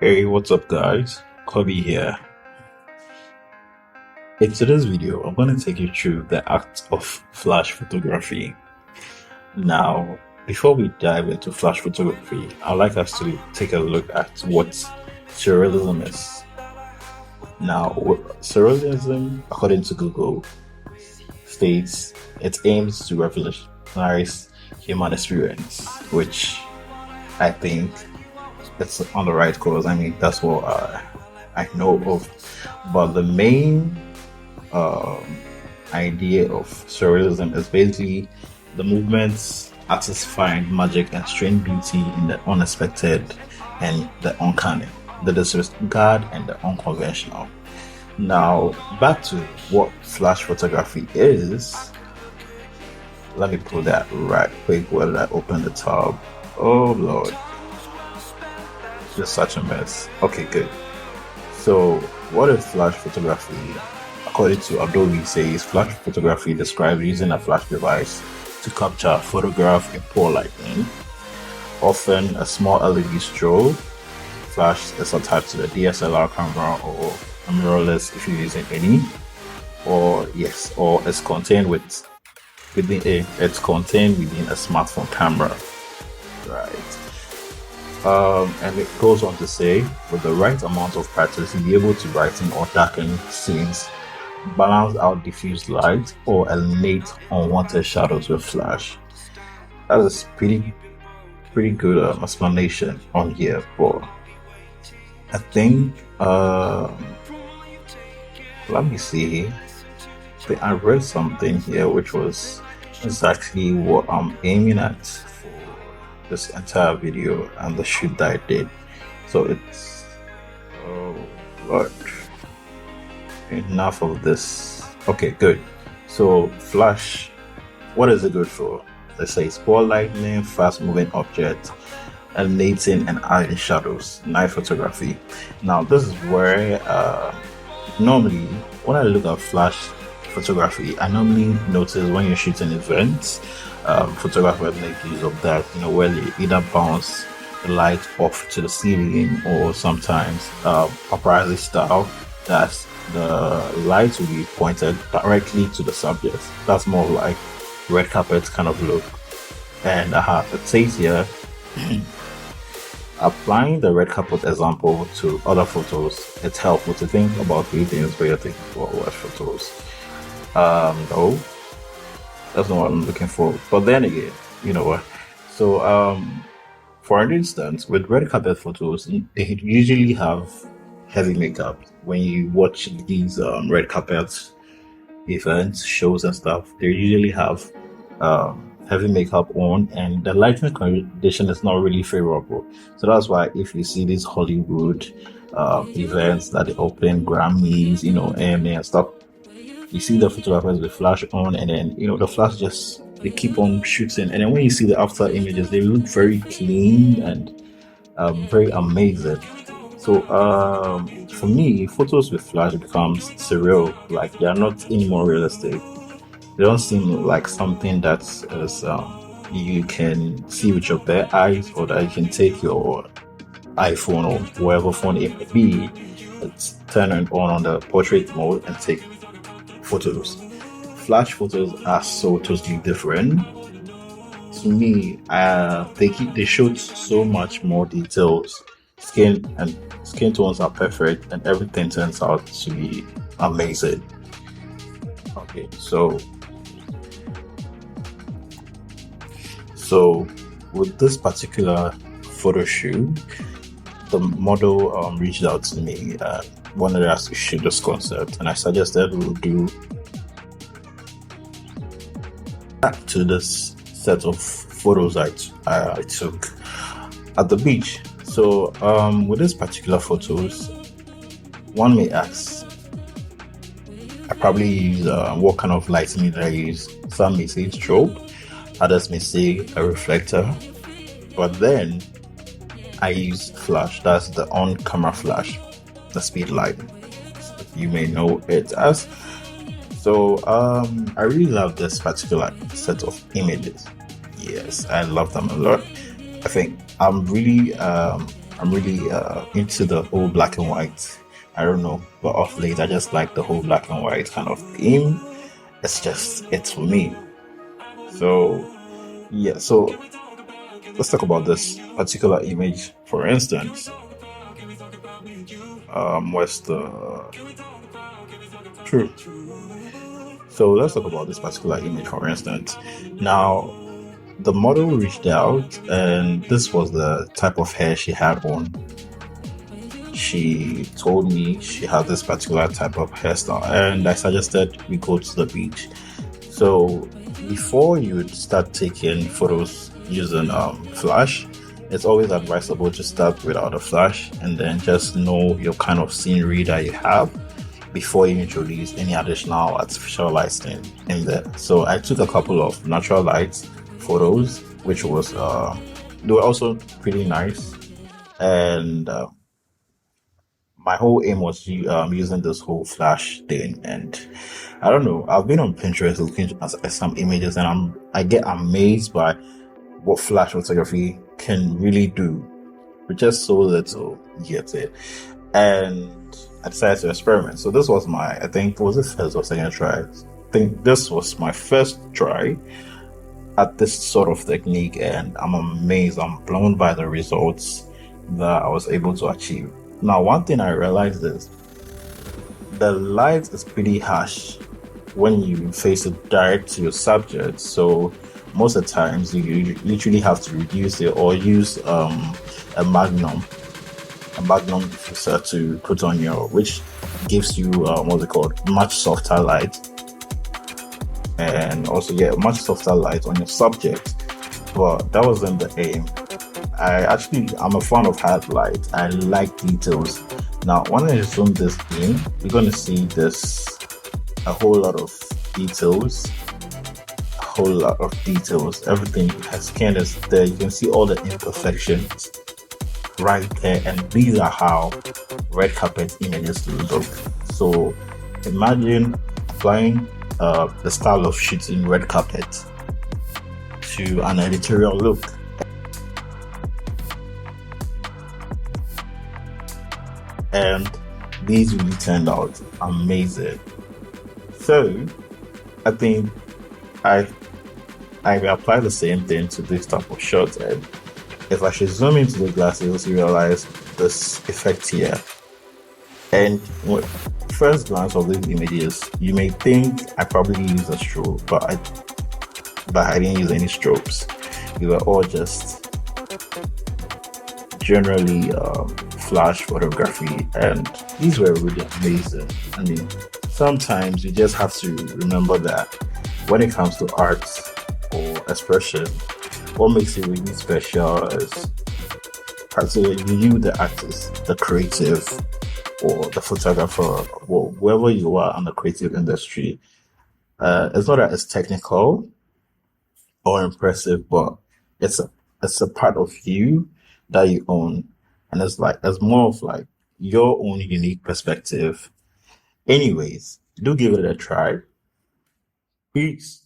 Hey, what's up, guys? Kobe here. In today's video, I'm going to take you through the act of flash photography. Now, before we dive into flash photography, I'd like us to take a look at what surrealism is. Now, surrealism, according to Google, states it aims to revolutionize human experience, which I think it's on the right course. I mean, that's what I know of. But the main idea of surrealism is basically the movement's artists find magic and strange beauty in the unexpected and the uncanny, the disregard and the unconventional. Now, back to what flash photography is. Let me pull that right quick while I open the tab. Oh Lord, just such a mess. Okay, good. So, what is flash photography? According to Adobe, says flash photography describes using a flash device to capture, photograph in poor lighting, often a small LED strobe. Flash is attached to the DSLR camera or a mirrorless if you're using any, or it's contained within a smartphone camera, right? And it goes on to say, with the right amount of practice, you'll be able to brighten or darken scenes, balance out diffuse light, or eliminate unwanted shadows with flash. That is pretty good explanation on here, but I think let me see. I read something here which was exactly what I'm aiming at for this entire video and the shoot that I did. So it's Lord. Enough of this. Okay, good. So flash, what is it good for? Let's say poor lighting, fast moving object, eliminating and adding shadows, night photography. Now this is where normally when I look at flash photography, I normally notice when you're shooting events, photographers make use of that, where they either bounce the light off to the ceiling, or sometimes paparazzi style, that's the light will be pointed directly to the subject. That's more like red carpet kind of look. And it says here, applying the red carpet example to other photos, it's helpful to think about three things when you're thinking about watch photos. No, that's not what I'm looking for. But then again, you know what? So, for instance, with red carpet photos, they usually have heavy makeup. When you watch these red carpet events, shows and stuff, they usually have heavy makeup on, and the lighting condition is not really favorable. So that's why if you see these Hollywood events that they open, Grammys, AMA and stuff, you see the photographers with flash on, and then the flash just they keep on shooting, and then when you see the after images, they look very clean and very amazing. So for me, photos with flash becomes surreal. Like, they are not anymore realistic. They don't seem like something that is you can see with your bare eyes, or that you can take your iPhone or whatever phone it may be, turn it on the portrait mode and take photos. Flash photos are so totally different. To me, they showed so much more details. Skin tones are perfect, and everything turns out to be amazing. Okay, so with this particular photo shoot, the model reached out to me and wanted us to shoot this concept, and I suggested we'll do back to this set of photos I took at the beach. So with this particular photos, one may ask, I probably use what kind of lighting did I use? Some may say strobe, others may say a reflector, but then I use flash. That's the on-camera flash, the speed light, you may know it as. So I really love this particular set of images. Yes, I love them a lot. I think I'm really I'm really into the whole black and white. I don't know, but off late I just like the whole black and white kind of theme. It's for me. So yeah, so let's talk about this particular image. For instance, what's the true? So let's talk about this particular image, for instance. Now, the model reached out, and this was the type of hair she had on. She told me she had this particular type of hairstyle, and I suggested we go to the beach. So before you start taking photos using flash, it's always advisable to start without a flash and then just know your kind of scenery that you have before you introduce any additional artificial lighting in there. So I took a couple of natural lights photos, which was they were also pretty nice, and my whole aim was using this whole flash thing. And I don't know, I've been on Pinterest looking at some images, and I get amazed by what flash photography can really do with just so little. You get it. And I decided to experiment. So this was I think, was it first or second try? I think this was my first try at this sort of technique, and I'm amazed. I'm blown by the results that I was able to achieve. Now, one thing I realized is the light is pretty harsh when you face it direct to your subject. So most of the times you literally have to reduce it or use a magnum diffuser to put on which gives you what's it called, much softer light, and also much softer light on your subject. But that wasn't the aim. I'm a fan of hard light. I like details. Now, when I zoom this in, you're going to see a whole lot of details. Everything has skin is there. You can see all the imperfections right there, and these are how red carpet images look. So imagine applying the style of shooting red carpet to an editorial look. And these really turned out amazing. So I think I apply the same thing to this type of shots, and if I should zoom into the glasses, you realize this effect here. And first glance of these images, you may think I probably used a strobe, but I didn't use any strobes. They were all just generally flash photography, and these were really amazing. I mean, sometimes you just have to remember that when it comes to art or expression, what makes it really special is you, the artist, the creative, or the photographer, or whoever you are in the creative industry. It's not that it's technical or impressive, but it's a part of you that you own, and it's more of like your own unique perspective. Anyways, do give it a try. Peace.